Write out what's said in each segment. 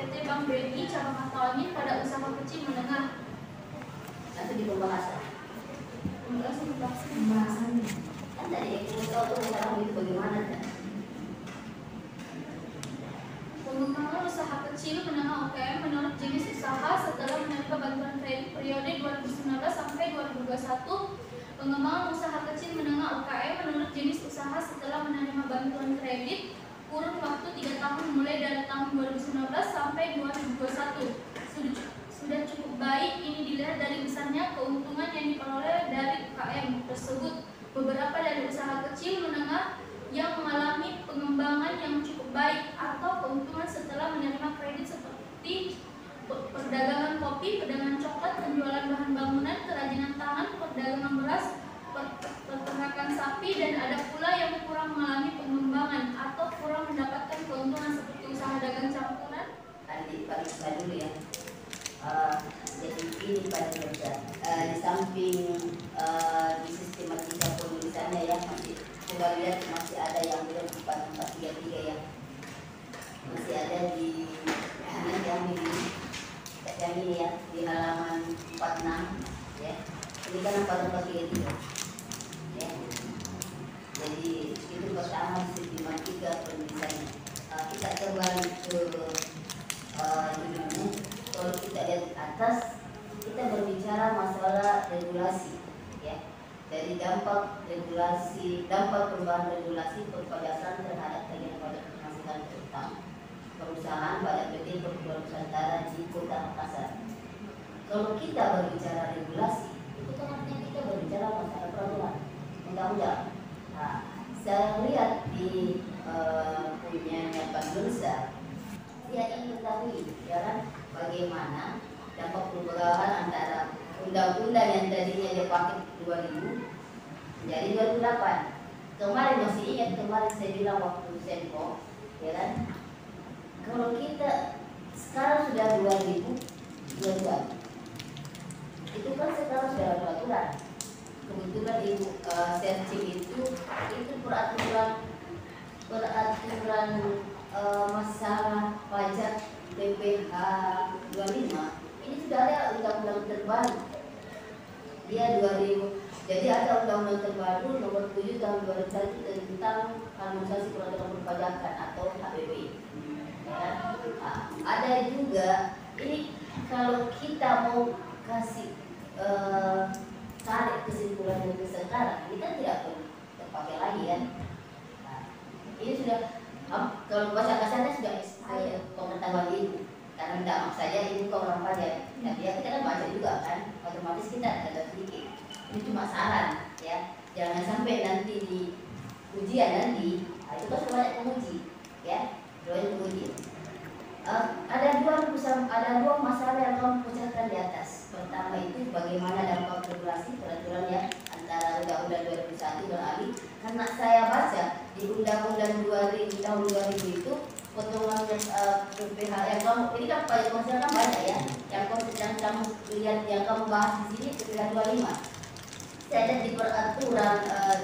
PT Bank BNI cabang Atau Angin pada usaha kecil menengah. Nanti di pembahasan. Pembahasan. Kan tadi kita tahu sekarang itu bagaimana kan? Pengembangan usaha kecil menengah UKM menurut jenis usaha setelah menerima bantuan kredit periode 2019 sampai 2021. Pengembangan usaha kecil menengah UKM menurut jenis usaha setelah menerima bantuan kredit kurun waktu 3 tahun mulai dari tahun 2019 sampai 2021 sudah cukup baik. Ini dilihat dari besarnya keuntungan yang diperoleh dari UKM tersebut. Beberapa dari usaha kecil menengah yang mengalami pengembangan yang cukup baik atau keuntungan setelah menerima kredit seperti perdagangan kopi, perdagangan coklat, penjualan bahan bangunan, kerajinan tangan, perdagangan beras, peternakan sapi, dan ada pula yang kurang mengalami pengembangan atau kurang mendapatkan keuntungan seperti usaha dagang campuran. Nanti balik dulu ya. Jadi ini pada kerja di samping di sistematika penulisannya ya, masih coba lihat masih ada yang belum 4433 ya, masih ada di yang ini ya, di halaman 46 ya. Ini kan 4433 ya. Jadi itu pertama sistematika penulisannya. Kita kembali ke judulnya. Kalau kita lihat di atas, kita berbicara masalah regulasi ya. Jadi dampak regulasi, dampak perubahan regulasi perpajakan terhadap tagihan pajak penghasilan utang perusahaan pada PT Perkebunan Nusantara di Kota Makassar. Kalau kita berbicara regulasi, itu kan artinya kita berbicara masalah peraturan undang-undang. Nah, saya lihat di punya Pak Nursa, dia ingin mengetahui ya kan, bagaimana dampak perubahan antara undang-undang yang tadinya dipakai 2000 menjadi 2008. Kemarin masih ingat, kemarin saya bilang waktu Senko, ya kan? Kalau kita sekarang sudah 2022, itu kan sekarang sudah ada peraturan. Kebetulan ibu searching itu peraturan masalah pajak PPh 25 ini sudah ada undang-undang terbaru. Dia 2000. Jadi ada undang-undang terbaru nomor 7 tahun 2001 tentang harmonisasi peraturan perpajakan atau HPP. Ya. Nah, ada juga ini kalau kita mau kasih tarik kesimpulan dari sekarang, ini kan tidak perlu terpakai lagi kan. Nah, ini sudah kalau baca kasarnya sudah pengetahuan itu. Karena tidak saja ibu kau orang pajak, tapi ya kita kan baca juga kan, otomatis kita ada sedikit. Ini cuma saran ya, jangan sampai nanti di ujian nanti itu kan banyak penguji ya, banyak penguji. Ada dua masalah yang kamu pecahkan di atas. Pertama itu bagaimana dampak regulasi peraturan ya antara Undang-Undang 2001 dan ALI. Karena saya baca di Undang-Undang 2000 tahun 2000 itu potongan PPh yang kamu ini kan banyak masalah kan banyak ya, yang kamu lihat yang kamu bahas di sini PPh 25. Saya lihat di peraturan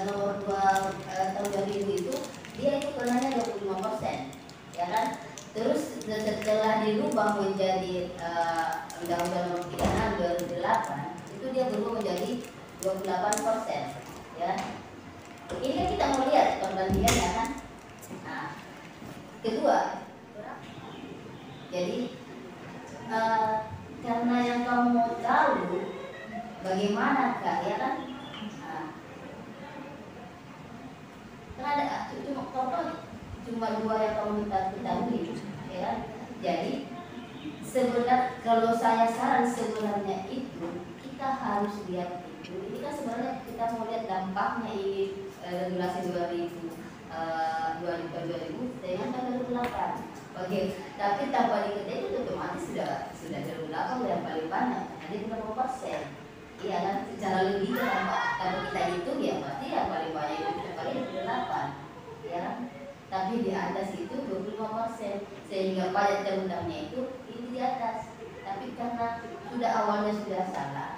nomor 2 tahun 2000 itu dia itu kenanya 25%, ya kan? Terus setelah dirubah menjadi Undang-Undang nomor 36 2008 itu dia berubah menjadi 28%, ya. Ini kan kita mau lihat perbandingannya kan. Nah, kedua, jadi karena yang kamu mau tahu bagaimana kak, ya kan? Kan ada cuma dua yang kamu minta ketahui, ya kan? Jadi sebenarnya kalau saya saran sebenarnya itu kita harus lihat itu. Ini kan sebenarnya kita mau lihat dampaknya ini regulasi 2000 dengan tahun 2008. Oke, tapi tanpa diketahui itu otomatis sudah 2008 yang paling banyak. Nanti 50%. Iya kan? Secara lebih kalau kita hitung ya berarti yang paling banyak itu sudah paling 28. Ya kan? Tapi di atas itu 25%, sehingga pajak terundangnya itu di atas. Tapi karena sudah awalnya sudah salah,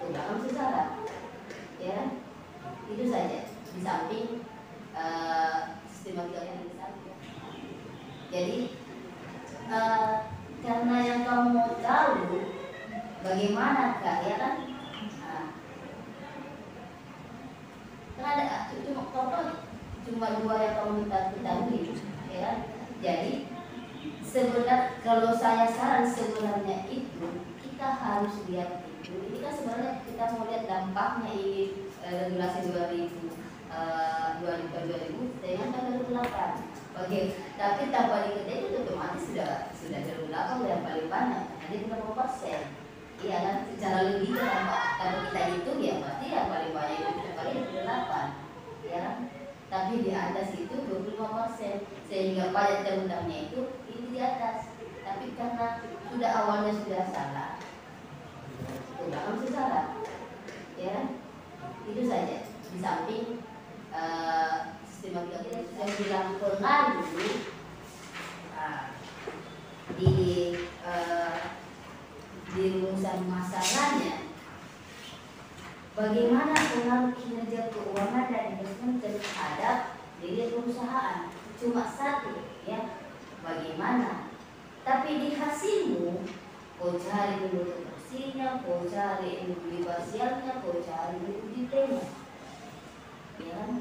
udah harus salah, ya. Itu saja. Di samping sistematika yang di samping. Jadi bagaimanakah, ya kan? Nah, kan ada cuma contoh cuma dua yang kamu ketahui, ya kan? Jadi sebenarnya kalau saya saran sebenarnya itu kita harus lihat itu. Ini kan sebenarnya kita mau lihat dampaknya ini regulasi 2000 dengan tanggal 28. Oke, tapi tanpa diketahui itu otomatis sudah 2008 yang paling banyak. Nanti berapa persen? Iya kan? Secara lebih kalau kita hitung ya berarti yang paling banyak itu paling 28, ya kan? Tapi di atas itu 25%, sehingga pajak terutangnya itu di atas. Tapi karena sudah awalnya sudah salah, sudah harus salah, ya kan? Itu saja. Di samping sistematika kita sudah bilang pengaruh di rumusan masalahnya, bagaimana pengaruh kinerja keuangan dan investment terhadap diri perusahaan. Cuma satu, ya, bagaimana. Tapi di hasilmu, kau cari dulu bersihnya, kau cari dulu parsialnya, kau cari dulu detailnya, ya kan?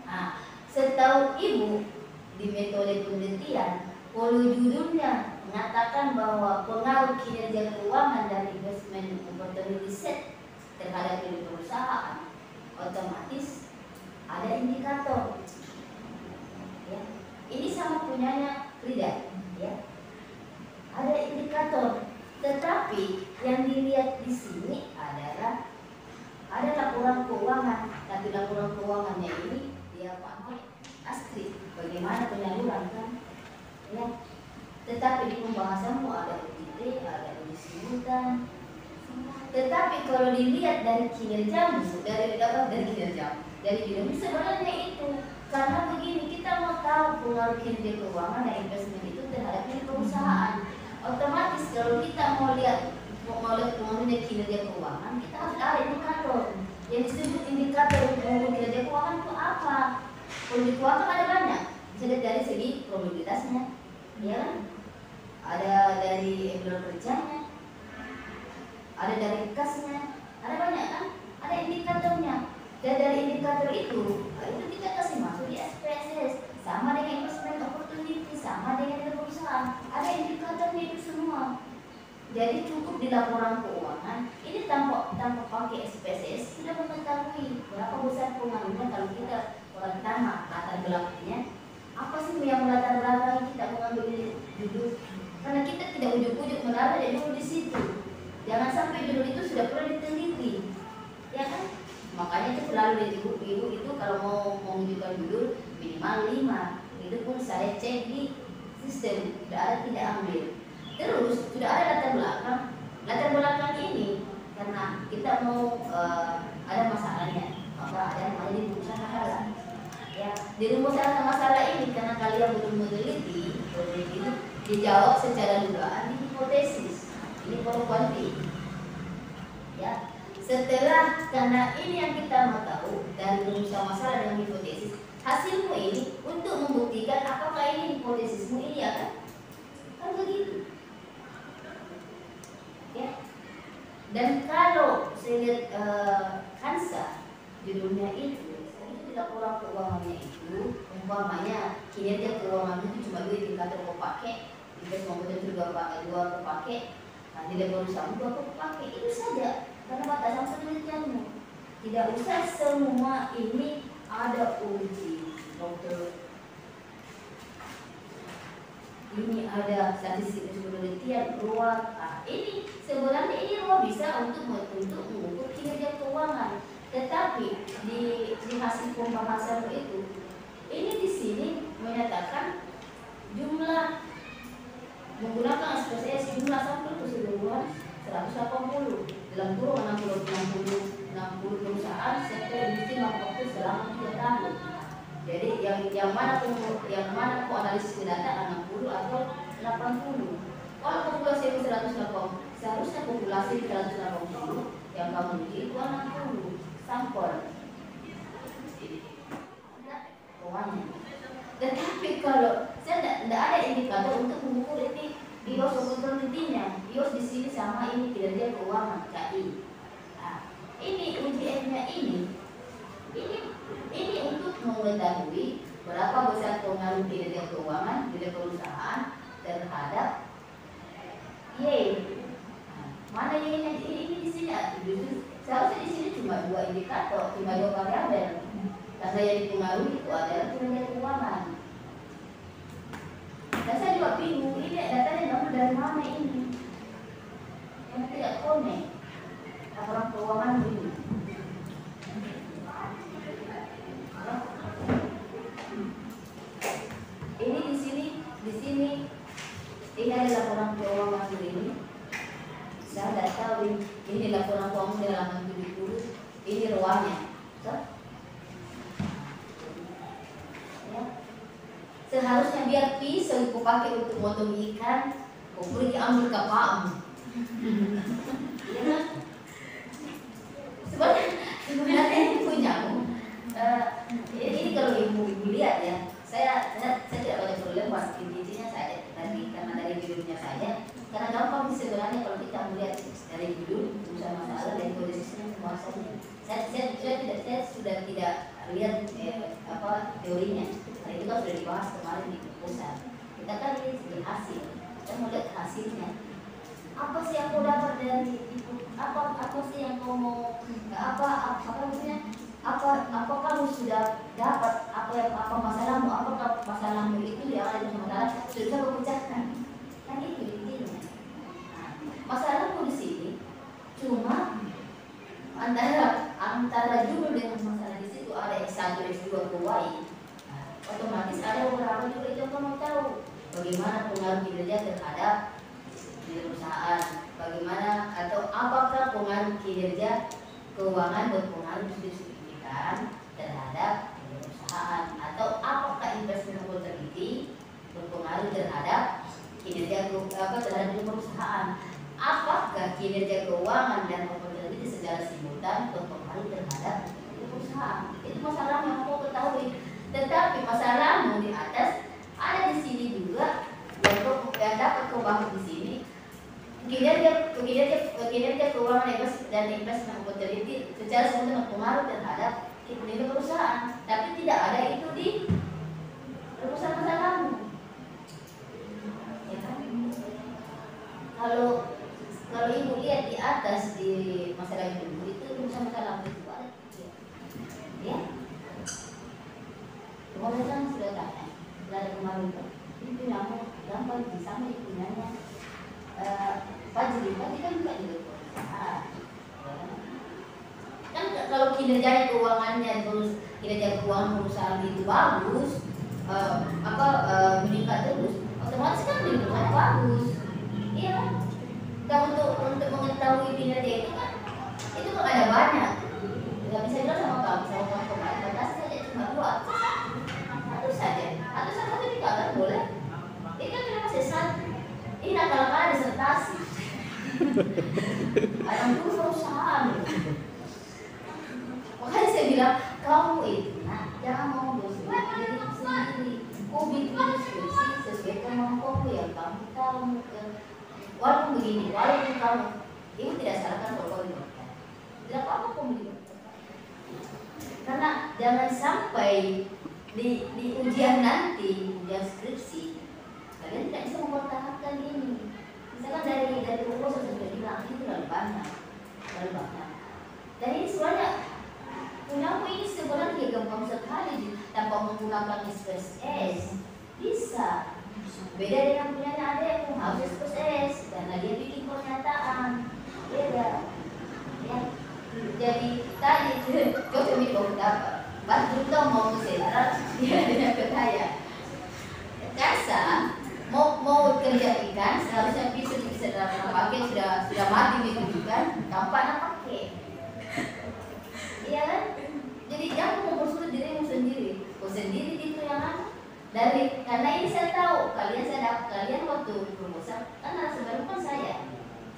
Nah, setahu ibu di metode penelitian, kalau judulnya mengatakan bahwa pengaruh kinerja keuangan dan investment opportunity set terhadap diri perusahaan, otomatis ada indikator. Ya. Ini sama punyanya Frida, ya. Ada indikator, tetapi yang dilihat di sini adalah ada laporan keuangan, tapi laporan keuangannya ini dia pakai Astrid, bagaimana penyaluran kan, ya. Tetapi di pembahasanmu ada UIT, ada uji simultan. Tetapi kalau dilihat dari kinerjamu, dari kinerja, dari kinerja sebenarnya itu karena begini, kita mau tahu pengaruh kinerja keuangan dan investment itu terhadap perusahaan. Otomatis kalau kita mau lihat pengaruh kinerja keuangan, kita harus ada indikator. Yang disebut indikator pengaruh kinerja keuangan itu apa? Pengaruh keuangan ada banyak. Bisa lihat dari segi probabilitasnya, ya, ada dari evaluasi kerjanya, ada dari kasnya, ada banyak kan? Ada indikatornya. Dan dari indikator itu kita kasih masuk di SPSS, sama dengan investment opportunity, sama dengan perusahaan. Ada indikatornya itu semua. Jadi cukup di laporan keuangan ini tanpa pakai SPSS sudah mengetahui berapa besar pengaruhnya kalau kita pertama latar belakangnya apa sih yang melatar belakangi kita mengambil judul, karena kita tidak ujuk-ujuk menaruh judul di situ. Jangan sampai judul itu sudah pernah diteliti, ya kan? Makanya itu selalu ibu itu kalau mau menunjukkan judul minimal 5. Itu pun saya cek di sistem, tidak ambil. Terus sudah ada latar belakang ini karena kita mau ada masalahnya, maka ada namanya di rumus masalah. Ya, di rumus masalah ini karena kalian belum meneliti, itu dijawab secara dugaan di hipotesis. Ini kuanti. Ya, setelah karena ini yang kita mau tahu dari rumus masalah dengan hipotesis, hasilmu ini untuk membuktikan apakah ini hipotesismu ini ya kan begitu. Ya. Dan kalau saya lihat Hansa judulnya itu di laporan keuangannya itu umpamanya kinerja keuangan itu cuma 2 indikator kau pakai, investment itu juga kau pakai, nilai perusahaan juga kau pakai, itu saja karena batasan penelitianmu. Tidak usah semua ini ada uji dokter, ini ada statistik penelitian ruang. Ini sebenarnya ini ruang bisa untuk mengukur kinerja keuangan, tetapi di hasil pembahasan itu ini di sini menyatakan jumlah menggunakan SPSS jumlah sampel keseluruhan 180 dalam kurun 60 perusahaan sektor industri manufaktur selama 3 tahun. Jadi yang mana kau analisis data 60 atau 80. Kalau populasi 180, seharusnya populasi 180 yang kamu uji itu 60 sampel. Tetapi kalau saya tidak ada indikator untuk mengukur ini IOS opportunity-nya, IOS di sini sama ini kinerja keuangan KI. Nah, ini UJM-nya ini untuk mengetahui berapa besar pengaruh kinerja keuangan dari perusahaan terhadap Y. Nah, mana Y-nya ini di sini? Seharusnya di sini cuma 2 indikator, cuma 2 variabel. Karena yang dipengaruhi itu adalah kinerja keuangan. Dan saya juga bingung, ini datanya dapat dari mana ini? Yang tidak connect. Laporan keuangan ini. Ini di sini ini ada laporan keuangan ini. Saya tidak tahu ini laporan keuangan di halaman 70. Ini ruangnya. Ya. Seharusnya biar pisau aku pakai untuk motong ikan, kau pergi ambil kapakmu. Ya kan? Sebenarnya ini punyamu. Ini kalau ibu lihat ya, saya tidak banyak berlepas, intinya saya tadi karena dari judulnya saja, karena gampang sebenarnya kalau kita melihat dari judul usaha masalah dan kondisinya kuasanya. Saya sudah tidak lihat teorinya. Nah, itu kan sudah dibahas kemarin di pusat. Kita kan ini hasil, kita melihat hasilnya. Apa sih yang kau dapat dari itu? Apa sih yang kau mau? Apa maksudnya? Apa kamu sudah dapat apa masalahmu? Apakah masalahmu itu yang ada masalah sudah kau pecahkan? Kan itu intinya. Nah, masalahmu di sini cuma antara judul dengan masalah di situ ada S1, S2 kuai. Nah, otomatis ada beberapa juga itu kamu tahu bagaimana pengaruh kinerja terhadap perusahaan, bagaimana atau apakah pengaruh kinerja keuangan berpengaruh signifikan terhadap perusahaan, atau apakah investment opportunity berpengaruh terhadap kinerja terhadap perusahaan, apakah kinerja keuangan dan opportunity secara simultan berpengaruh terhadap perusahaan. Itu masalah yang mau ketahui. Tetapi masalahmu di atas ada di sini juga yang dapat kau bahas di sini. Kinerja keuangan dan investment opportunity secara simultan berpengaruh terhadap kinerja perusahaan, tapi tidak ada itu di perusahaan masalahmu. Ya kan? Kalau ibu lihat di atas di masalah ibu itu perusahaan masalah itu ada. Ya. Kemudian sudah tanya, sudah ada kemarin itu yang gampang sama ibunya. Pajri kan juga perusahaan. Kan kalau kinerja keuangannya terus kinerja keuangan perusahaan itu bagus, meningkat terus, otomatis kan perusahaan bagus. Iya kan? Dan untuk mengetahui kinerja itu kan ada banyak. Tidak bisa bilang sama kamu batas saja cuma 2. Atau satu juga kan boleh. Ini kan kenapa sesat? Ini nakal-nakal disertasi. Ada perusahaan. Makanya saya bilang, kamu itu jangan mau diri sendiri. Kau bikin diskusi sesuai kemampuanmu yang kamu tahu. Walaupun begini, walaupun kamu ibu tidak salahkan kalau kau dimatikan. Tidak apa-apa kau dimatikan. Karena jangan sampai di ujian nanti, ujian skripsi, kalian tidak bisa mempertahankan ini. Misalkan dari proposal sudah bilang itu terlalu banyak. Dan ini sebenarnya punyamu ini sebenarnya gampang sekali tanpa menggunakan express S. Bisa. Beda dengan punyanya adekku harus express S karena dia bikin pernyataan. Beda. Ya. Jadi tadi coba mikro dapat. Bantu dong mau ke sentral dia dengan kaya. Kasa mau kerja ikan seharusnya bisa dalam pakai sudah mati gitu kan tanpa pakai. Iya kan? Jadi jangan mempersulit dirimu sendiri. Kau sendiri itu yang dari karena ini saya tahu kalian waktu proposal kan sebenarnya kan saya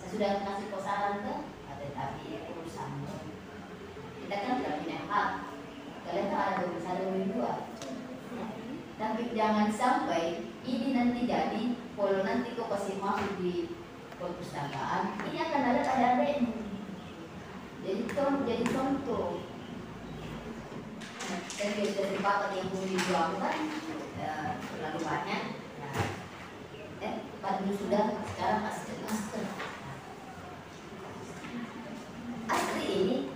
sudah kasih saran ke tetapi urusan kita kan tidak punya hak. Kalian kan ada berusaha 2. Tapi jangan sampai ini nanti jadi kalau nanti kau kasih masuk di perpustakaan, ini akan ada adik-adikmu. Jadi contoh. Dan sudah sepakat yang mau dijualkan terlalu banyak. Pada dulu sudah, sekarang master. Astri ini,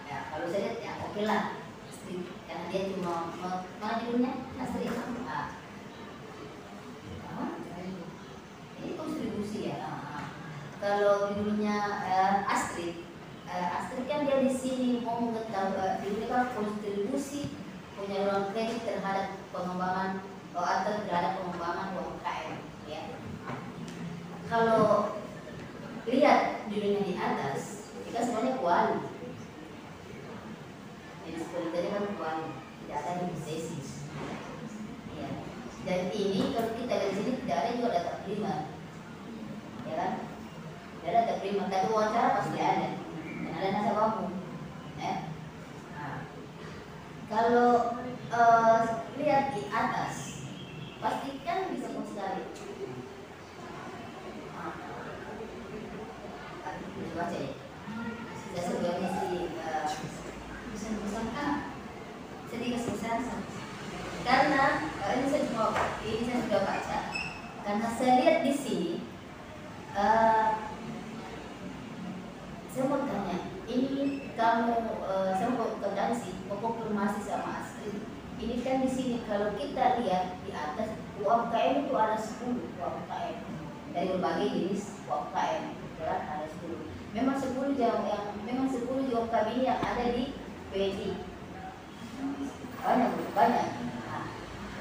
ya kalau saya lihat ya oke lah, Astri, karena dia cuma mana judulnya Astri. Ini kontribusi ya. Kalau judulnya Astrid kan dia di sini mau mengetahui judulnya kan kontribusi penyaluran kredit terhadap pengembangan atau terhadap pengembangan UMKM. Ya. Kalau lihat judulnya di atas, kita semuanya kuali. Jadi sebenarnya kan kuali, tidak ada di sesi. Ya. Dan ini kalau kita lihat di sini tidak ada juga data prima, ya kan? Tidak ada data prima, tapi wawancara pasti ada. Dan ada nasabahmu. Ya. Nah, kalau lihat di atas, pastikan bisa sekali. Baca ya. Saya sebenarnya sedikit susah. Karena ini saya sudah baca. Karena saya lihat di sini, saya mau tanya, ini kamu saya mau konfirmasi sama Astrid. Ini kan di sini kalau kita lihat di atas UMKM itu ada 10 UMKM dari berbagai jenis UMKM, ada 10. Memang 10 UMKM ini yang ada di BNI. Banyak. Nah,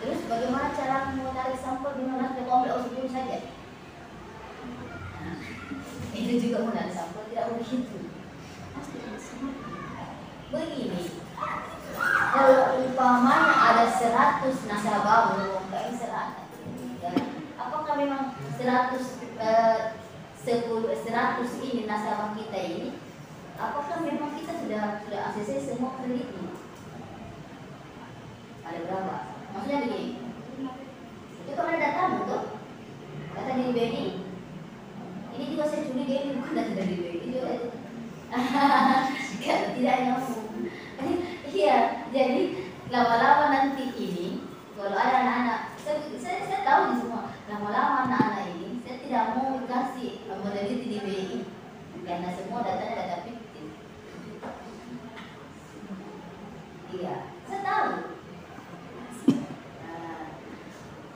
terus bagaimana cara menarik sampel dengan nasabah komplek 10 saja? Nah, itu juga menarik sampel tidak begitu. Begini, kalau umpamanya ada 100 nasabah UMKM 100, apakah memang 100 ini nasabah kita ini, apakah memang kita sudah ACC semua kreditnya? Ada berapa? Maksudnya begini, itu kan ada datamu tuh, data dari BNI. Ini juga saya curiga ini bukan data dari BNI juga itu. Tidak nyambung. Iya, jadi lama-lama nanti ini kalau ada anak-anak, saya tahu di semua, lama-lama anak-anak ini saya tidak mau kasih meneliti di BNI karena semua datanya data fiktif. Iya, saya tahu.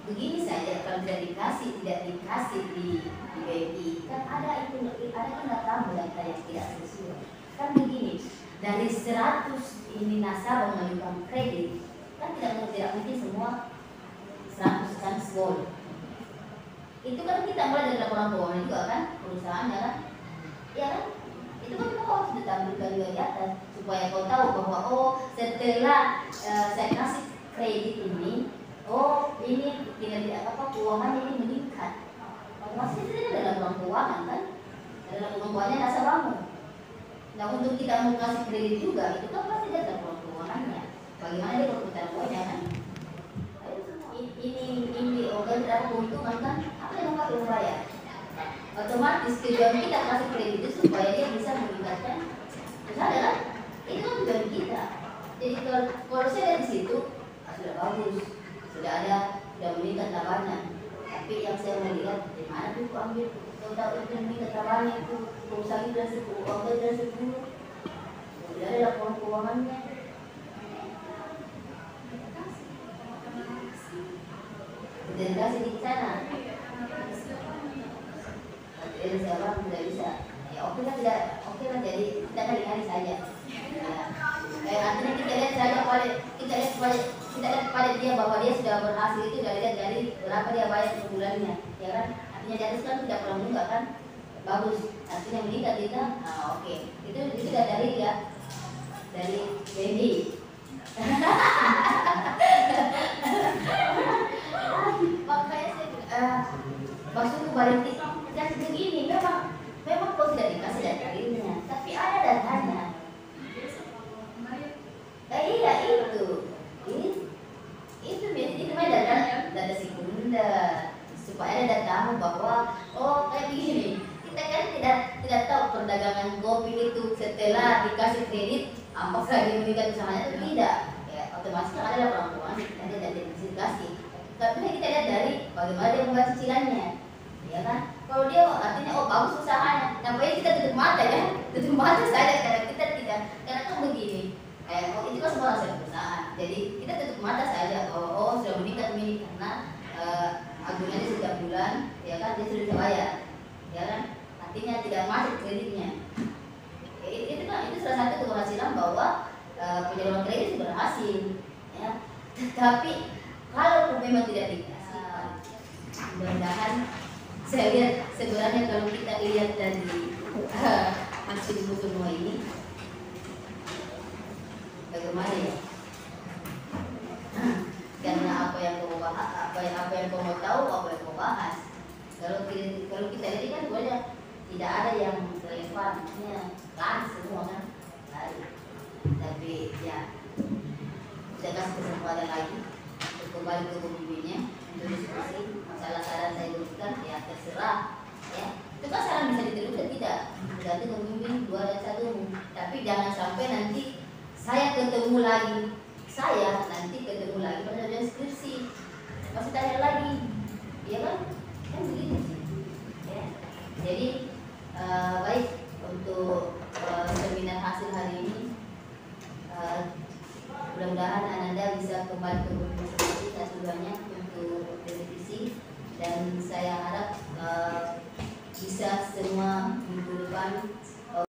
Begini saja, kalau tidak dikasih di BNI kan ada kan datamu data yang tidak sesuai. Kan begini, dari 100 ini nasabah mengajukan kredit, kan tidak mungkin semua 100 kan goal. Itu kan kita mulai dari laporan keuangan juga kan, perusahaannya kan, ya kan? Itu kan kau harus ditampilkan juga di atas supaya kau tahu bahwa setelah saya kasih kredit ini, ini kinerja keuangan ini meningkat. Otomatis itu adalah laporan keuangan kan, adalah laporan keuangannya nasabahmu. Nah untuk kita mau kasih kredit juga, itu kan pasti ada laporan keuangannya. Bagaimana dia perputaran uangnya kan? Ini organ berapa keuntungan kan? Apa yang mau kita bayar? Otomatis tujuan kita kasih kredit itu supaya dia bisa meningkatkan usaha kan? Itu kan tujuan kita. Jadi kalau saya lihat di situ sudah bagus, sudah meningkat labannya. Tapi yang saya melihat di mana tuh ambil total itu meningkat labannya itu perusahaan itu dari 10 organ dari 10. Tidak ada laporan keuangannya. Dedikasi di sana. Jadi siapa tidak bisa. Ya oke lah jadi kita hari-hari saja. Artinya kita lihat pada dia bahwa dia sudah berhasil itu dari berapa dia bayar per bulannya, ya kan? Artinya di atas kan tidak perlu juga kan? Bagus. Artinya meningkat kita. Oke. Itu sudah dari BNI. Makanya saya maksudku balik dan begini memang kau tidak dikasih datanya, tapi ada datanya. Iya itu namanya data sekunder supaya ada datamu tahu bahwa oh kayak begini. Kita kan tidak tahu perdagangan kopi itu setelah dikasih kredit apakah dia meningkat usahanya atau tidak. Ya, otomatis kan ada orang tua nanti ada dikasih. Tapi kita lihat dari bagaimana dia membuat cicilannya, ya kan? Kalau dia artinya oh bagus usahanya, nampaknya kita tutup mata ya, tutup mata saja karena kita tidak, karena kan begini. Oh itu kan semua hasil perusahaan. Jadi kita tutup mata saja. Oh sudah meningkat ini karena agunannya setiap bulan, ya kan dia sudah bisa bayar, ya kan? Artinya tidak masuk kreditnya. Itu kan itu salah satu keberhasilan bahwa penyaluran kredit berhasil. Ya. Tetapi kalau memang tidak dikasih, mudah-mudahan saya lihat sebenarnya kalau kita lihat dari hasil semua ini. Bagaimana ya? Karena apa yang kau bahas, apa yang kau mau tahu, apa yang kau bahas. Kalau kita lihat kan banyak tidak ada yang relevan, kan semua kan. Tapi ya saya kasih kesempatan lagi untuk kembali ke pemimpinnya untuk diskusi masalah saran saya berikan ya terserah ya. Itu kan saran bisa diterima tidak, berarti pemimpin 2 dan 1. Tapi jangan sampai nanti saya ketemu lagi pada ujian skripsi masih tanya lagi, ya kan begitu sih ya. Jadi baik untuk seminar hasil hari ini, mudah-mudahan Ananda bisa kembali ke organisasi satuannya untuk revisi, dan saya harap bisa semua minggu depan